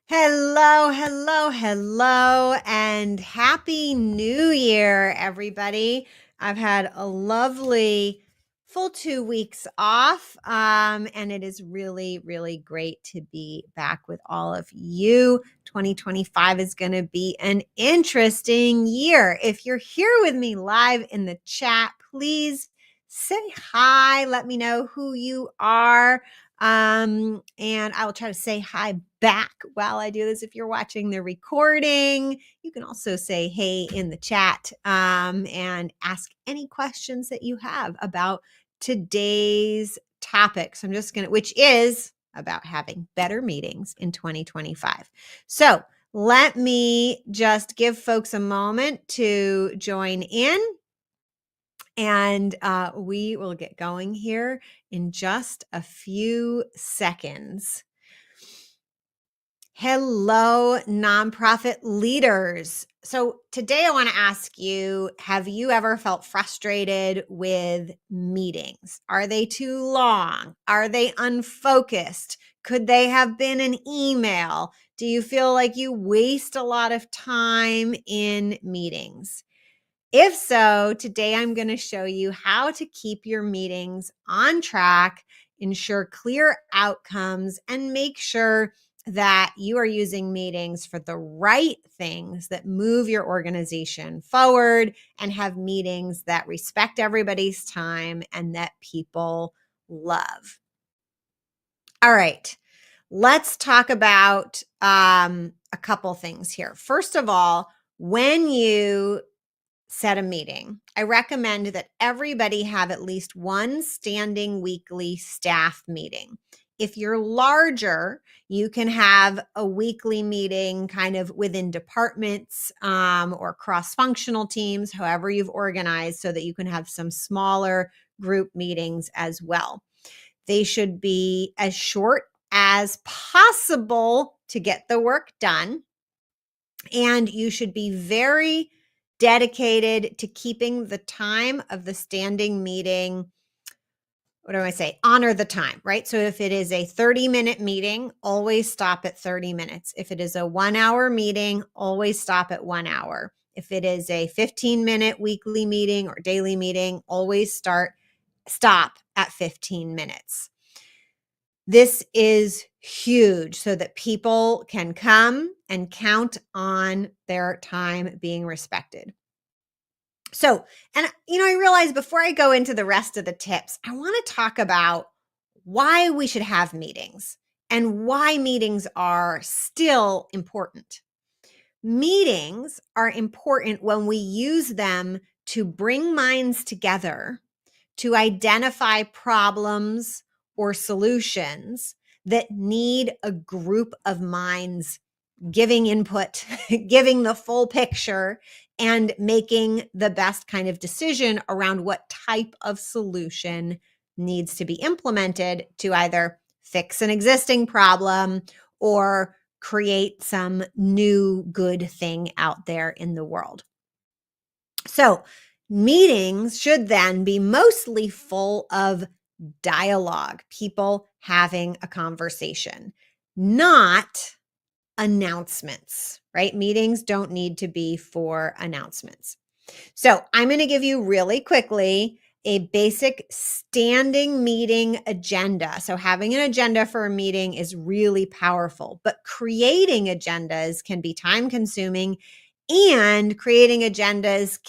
Hello, hello, hello, and happy new year, everybody. I've had a lovely full 2 weeks off, and it is really, really great to be back with all of you. 2025 is going to be an interesting year. If you're here with me live in the chat, please say hi. Let me know who you are. And I will try to say hi back while I do this. If you're watching the recording, you can also say hey in the chat and ask any questions that you have about today's topic. So I'm just going to, which is about having better meetings in 2025. So let me just give folks a moment to join in. And we will get going here in just a few seconds. Hello, nonprofit leaders. So today I want to ask you, have you ever felt frustrated with meetings? Are they too long? Are they unfocused? Could they have been an email? Do you feel like you waste a lot of time in meetings? If so, today I'm going to show you how to keep your meetings on track, ensure clear outcomes, and make sure that you are using meetings for the right things that move your organization forward and have meetings that respect everybody's time and that people love. All right, let's talk about a couple things here. First of all, when you set a meeting, I recommend that everybody have at least one standing weekly staff meeting. If you're larger, you can have a weekly meeting kind of within departments or cross-functional teams, however you've organized, so that you can have some smaller group meetings as well. They should be as short as possible to get the work done. And you should be very dedicated to keeping the time of the standing meeting. What do I say? Honor the time, right? So if it is a 30-minute meeting, always stop at 30 minutes. If it is a 1-hour meeting, always stop at 1 hour. If it is a 15-minute weekly meeting or daily meeting, always stop at 15 minutes. This is huge so that people can come and count on their time being respected. So, and I realize before I go into the rest of the tips, I want to talk about why we should have meetings and why meetings are still important. Meetings are important when we use them to bring minds together, to identify problems or solutions that need a group of minds giving input, giving the full picture, and making the best kind of decision around what type of solution needs to be implemented to either fix an existing problem or create some new good thing out there in the world. So, meetings should then be mostly full of dialogue, people having a conversation, not announcements, right? Meetings don't need to be for announcements. So I'm going to give you really quickly a basic standing meeting agenda. So having an agenda for a meeting is really powerful, but creating agendas can be time consuming, and creating agendas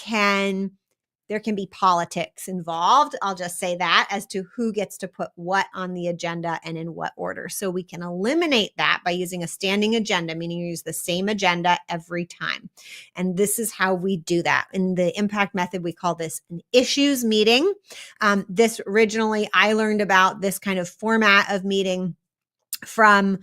there can be politics involved. I'll just say that as to who gets to put what on the agenda and in what order. So we can eliminate that by using a standing agenda, meaning you use the same agenda every time. And this is how we do that. In the impact method, we call this an issues meeting. This originally, I learned about this kind of format of meeting from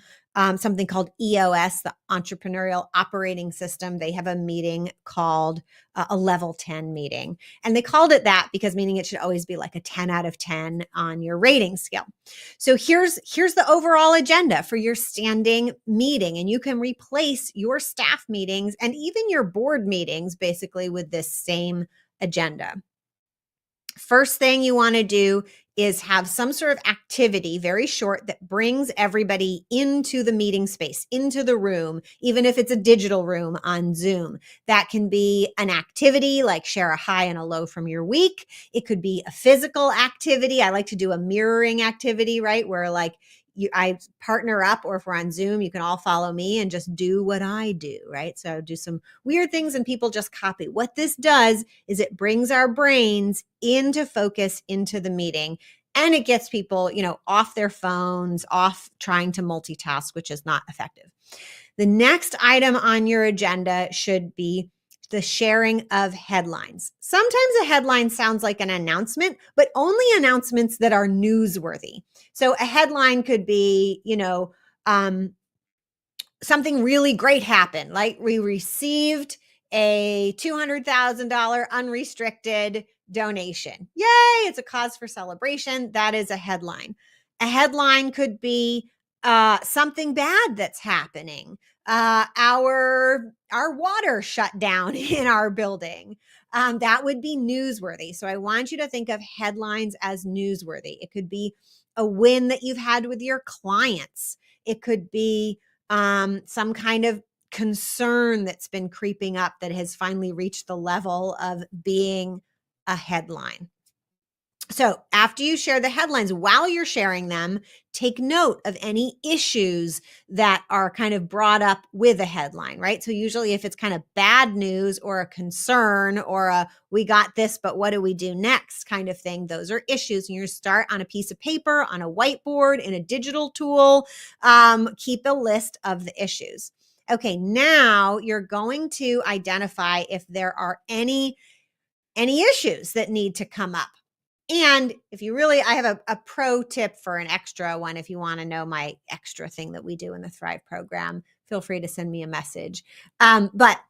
something called EOS, the Entrepreneurial Operating System. They have a meeting called a level 10 meeting. And they called it that because meaning it should always be like a 10 out of 10 on your rating scale. So here's the overall agenda for your standing meeting. And you can replace your staff meetings and even your board meetings basically with this same agenda. First thing you want to do is have some sort of activity, very short, that brings everybody into the meeting space, into the room, even if it's a digital room on Zoom. That can be an activity like share a high and a low from your week. It could be a physical activity. I like to do a mirroring activity, right? Where like I partner up, or if we're on Zoom, you can all follow me and just do what I do, right? So do some weird things and people just copy. What this does is it brings our brains into focus into the meeting, and it gets people, off their phones, off trying to multitask, which is not effective. The next item on your agenda should be the sharing of headlines. Sometimes a headline sounds like an announcement, but only announcements that are newsworthy. So a headline could be, something really great happened. Like we received a $200,000 unrestricted donation. Yay, it's a cause for celebration. That is a headline. A headline could be something bad that's happening. Our water shut down in our building. That would be newsworthy. So I want you to think of headlines as newsworthy. It could be a win that you've had with your clients. It could be some kind of concern that's been creeping up that has finally reached the level of being a headline. So after you share the headlines, while you're sharing them, take note of any issues that are kind of brought up with a headline, right? So usually if it's kind of bad news or a concern or a we got this, but what do we do next kind of thing, those are issues. And you start on a piece of paper, on a whiteboard, in a digital tool. Keep a list of the issues. Okay, now you're going to identify if there are any issues that need to come up. And if you really, I have a pro tip for an extra one. If you want to know my extra thing that we do in the Thrive program, feel free to send me a message. But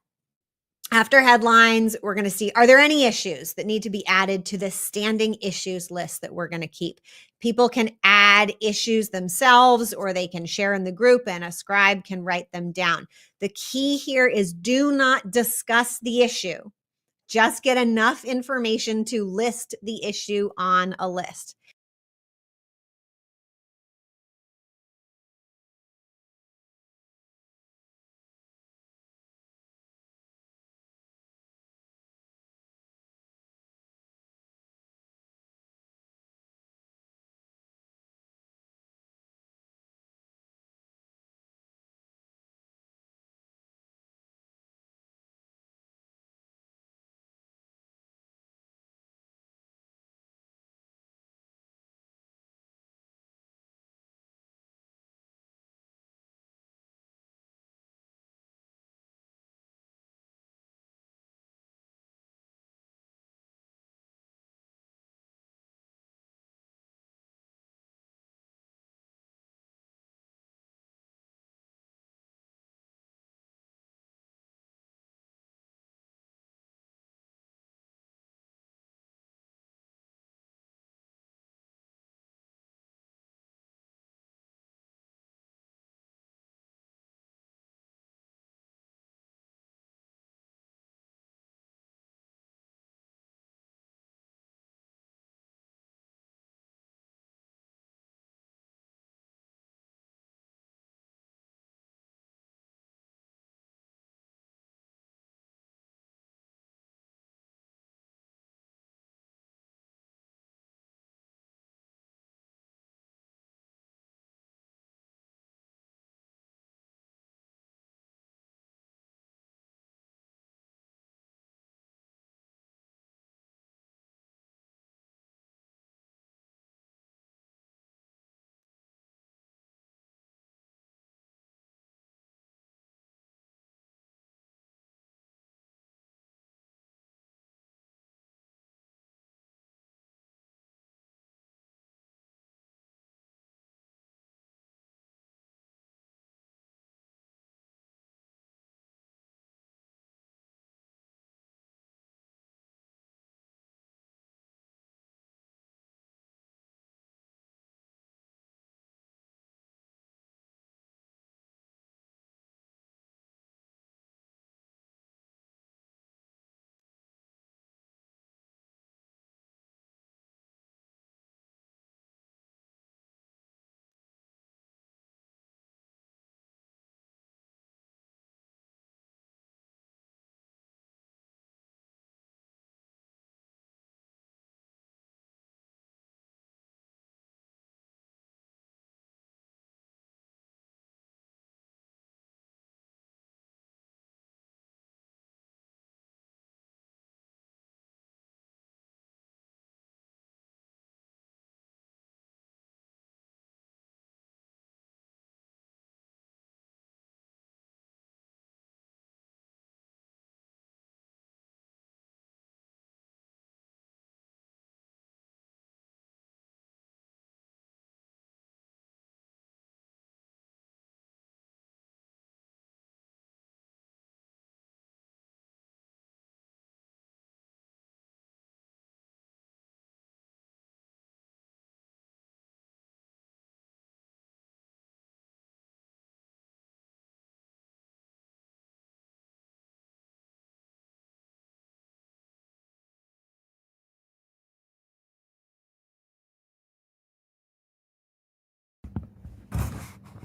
after headlines, we're going to see, are there any issues that need to be added to the standing issues list that we're going to keep? People can add issues themselves, or they can share in the group and a scribe can write them down. The key here is do not discuss the issue. Just get enough information to list the issue on a list.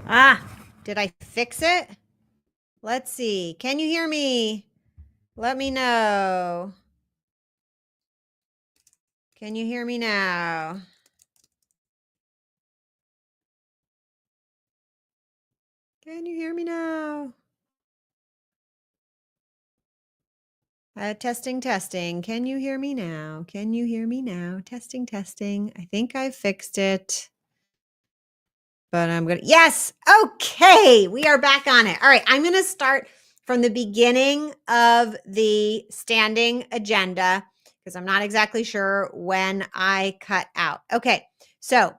Did I fix it? Let's see. Can you hear me? Let me know. Can you hear me now? Can you hear me now? Testing, testing. Can you hear me now? Can you hear me now? Testing, testing. I think I fixed it. But I'm going to, yes. Okay. We are back on it. All right. I'm going to start from the beginning of the standing agenda because I'm not exactly sure when I cut out. Okay. So,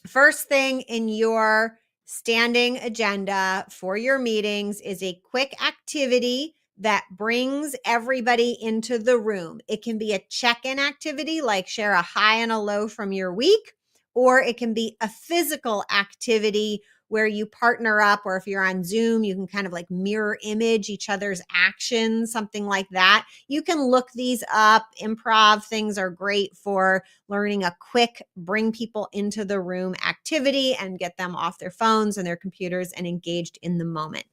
first thing in your standing agenda for your meetings is a quick activity that brings everybody into the room. It can be a check-in activity like share a high and a low from your week, or it can be a physical activity where you partner up, or if you're on Zoom, you can kind of like mirror image each other's actions, something like that. You can look these up. Improv things are great for learning a quick bring people into the room activity and get them off their phones and their computers and engaged in the moment.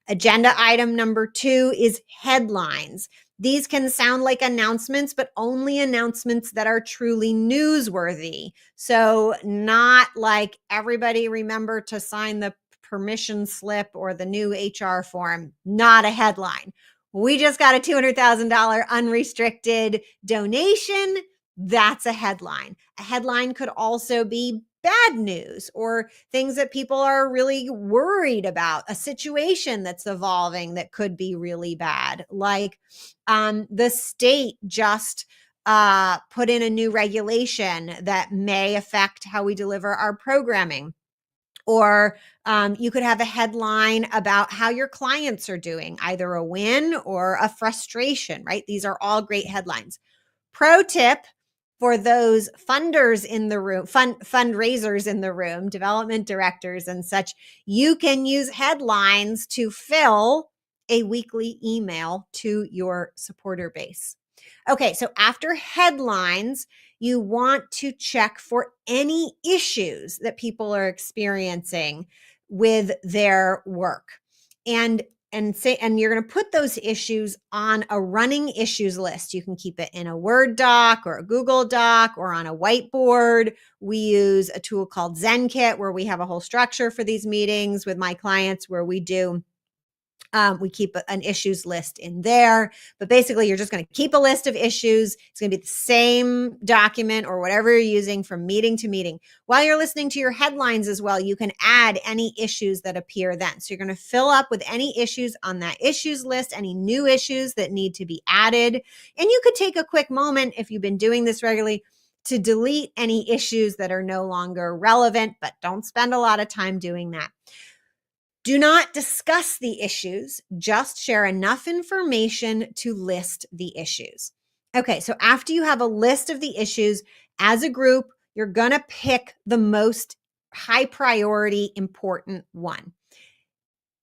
Agenda item number 2 is headlines. These can sound like announcements, but only announcements that are truly newsworthy. So not like everybody remember to sign the permission slip or the new HR form, not a headline. We just got a $200,000 unrestricted donation. That's a headline. A headline could also be bad news or things that people are really worried about, a situation that's evolving that could be really bad. Like the state just put in a new regulation that may affect how we deliver our programming. Or you could have a headline about how your clients are doing, either a win or a frustration, right? These are all great headlines. Pro tip for those funders in the room, fundraisers in the room, development directors and such, you can use headlines to fill a weekly email to your supporter base. Okay, so after headlines, you want to check for any issues that people are experiencing with their work. And you're going to put those issues on a running issues list. You can keep it in a Word doc or a Google doc or on a whiteboard. We use a tool called ZenKit where we have a whole structure for these meetings with my clients where we keep an issues list in there, but basically you're just going to keep a list of issues. It's going to be the same document or whatever you're using from meeting to meeting. While you're listening to your headlines as well, you can add any issues that appear then. So you're going to fill up with any issues on that issues list, any new issues that need to be added. And you could take a quick moment if you've been doing this regularly to delete any issues that are no longer relevant, but don't spend a lot of time doing that. Do not discuss the issues, just share enough information to list the issues. Okay, so after you have a list of the issues as a group, you're going to pick the most high priority, important one.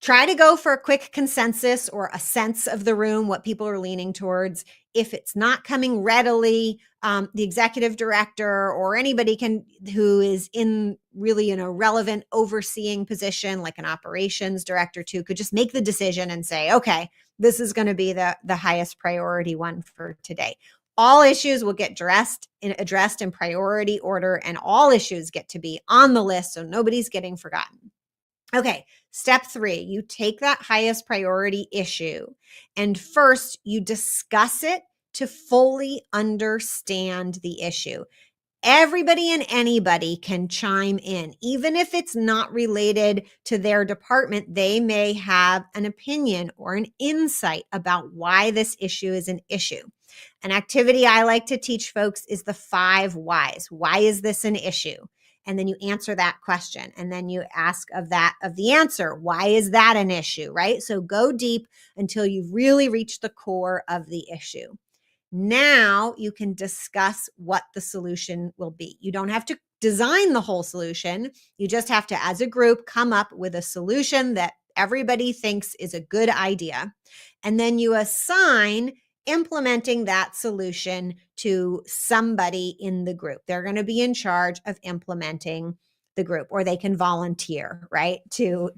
Try to go for a quick consensus or a sense of the room, what people are leaning towards. If it's not coming readily, the executive director or anybody who is really in a relevant overseeing position, like an operations director too, could just make the decision and say, okay, this is going to be the highest priority one for today. All issues will get addressed in priority order, and all issues get to be on the list, so nobody's getting forgotten. Okay, step 3, you take that highest priority issue and first you discuss it to fully understand the issue. Everybody and anybody can chime in. Even if it's not related to their department, they may have an opinion or an insight about why this issue is an issue. An activity I like to teach folks is the 5 whys. Why is this an issue? And then you answer that question. And then you ask of the answer, why is that an issue, right? So go deep until you've really reached the core of the issue. Now you can discuss what the solution will be. You don't have to design the whole solution. You just have to, as a group, come up with a solution that everybody thinks is a good idea. And then you assign implementing that solution to somebody in the group. They're going to be in charge of implementing the group, or they can volunteer, right, to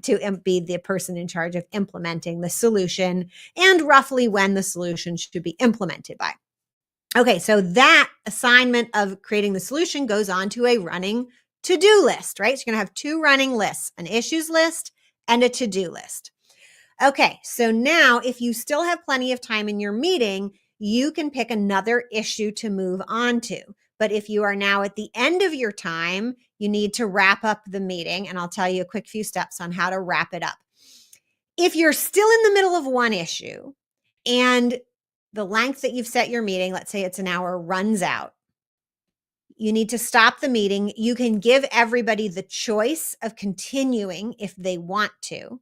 be the person in charge of implementing the solution and roughly when the solution should be implemented by. Okay, so that assignment of creating the solution goes on to a running to-do list, right? So you're going to have two running lists, an issues list and a to-do list. Okay, so now if you still have plenty of time in your meeting, you can pick another issue to move on to. But if you are now at the end of your time, you need to wrap up the meeting, and I'll tell you a quick few steps on how to wrap it up. If you're still in the middle of one issue and the length that you've set your meeting, let's say it's an hour, runs out, you need to stop the meeting. You can give everybody the choice of continuing if they want to.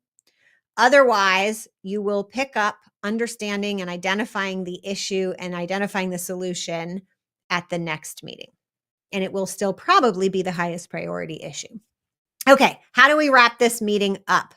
Otherwise, you will pick up understanding and identifying the issue and identifying the solution at the next meeting. And it will still probably be the highest priority issue. Okay, how do we wrap this meeting up?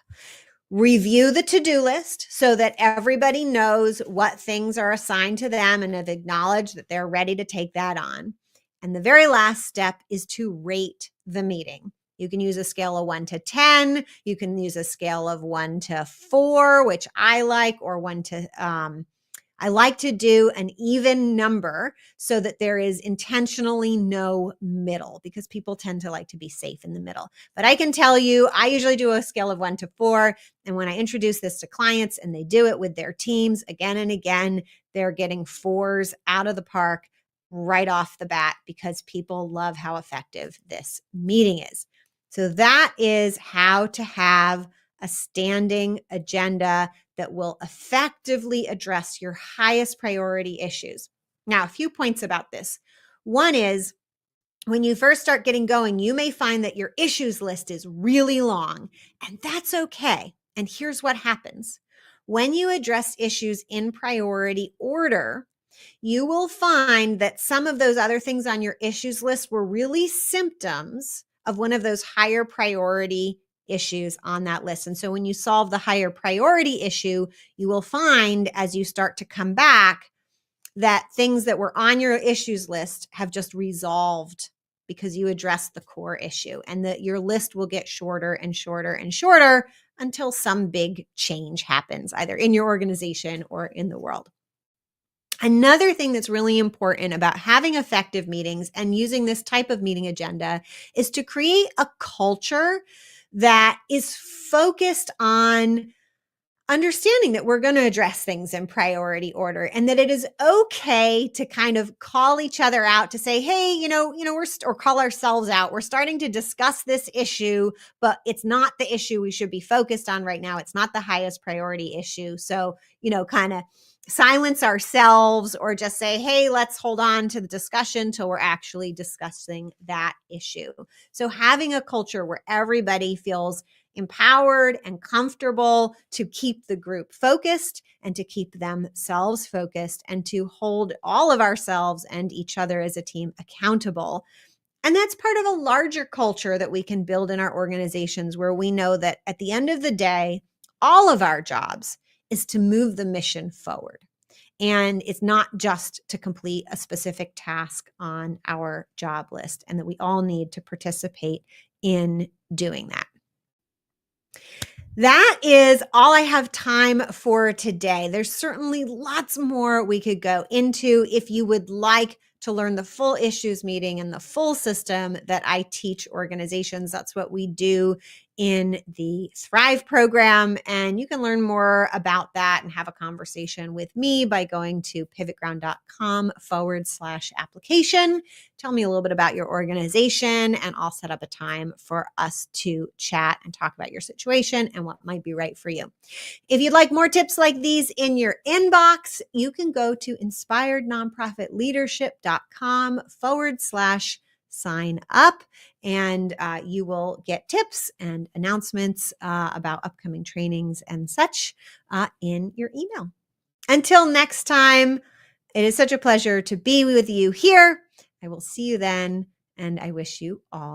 Review the to-do list so that everybody knows what things are assigned to them and have acknowledged that they're ready to take that on. And the very last step is to rate the meeting. You can use a scale of 1 to 10. You can use a scale of 1 to 4, which I like, or 1 to, I like to do an even number so that there is intentionally no middle, because people tend to like to be safe in the middle. But I can tell you, I usually do a scale of 1 to 4. And when I introduce this to clients and they do it with their teams again and again, they're getting 4s out of the park right off the bat because people love how effective this meeting is. So that is how to have a standing agenda that will effectively address your highest priority issues. Now, a few points about this. One is, when you first start getting going, you may find that your issues list is really long, and that's okay. And here's what happens. When you address issues in priority order, you will find that some of those other things on your issues list were really symptoms of one of those higher priority issues on that list. And so when you solve the higher priority issue, you will find as you start to come back that things that were on your issues list have just resolved because you addressed the core issue, and that your list will get shorter and shorter and shorter until some big change happens either in your organization or in the world. Another thing that's really important about having effective meetings and using this type of meeting agenda is to create a culture that is focused on understanding that we're going to address things in priority order, and that it is okay to kind of call each other out to say, hey, or call ourselves out. We're starting to discuss this issue, but it's not the issue we should be focused on right now. It's not the highest priority issue. So, kind of silence ourselves or just say, hey, let's hold on to the discussion till we're actually discussing that issue. So having a culture where everybody feels empowered and comfortable to keep the group focused and to keep themselves focused and to hold all of ourselves and each other as a team accountable. And that's part of a larger culture that we can build in our organizations, where we know that at the end of the day, all of our jobs is to move the mission forward. And it's not just to complete a specific task on our job list, and that we all need to participate in doing that. That is all I have time for today. There's certainly lots more we could go into. If you would like to learn the full issues meeting and the full system that I teach organizations, that's what we do in the Thrive program. And you can learn more about that and have a conversation with me by going to pivotground.com/application. Tell me a little bit about your organization, and I'll set up a time for us to chat and talk about your situation and what might be right for you. If you'd like more tips like these in your inbox, you can go to inspirednonprofitleadership.com/sign up, and you will get tips and announcements about upcoming trainings and such in your email. Until next time, it is such a pleasure to be with you here. I will see you then, and I wish you all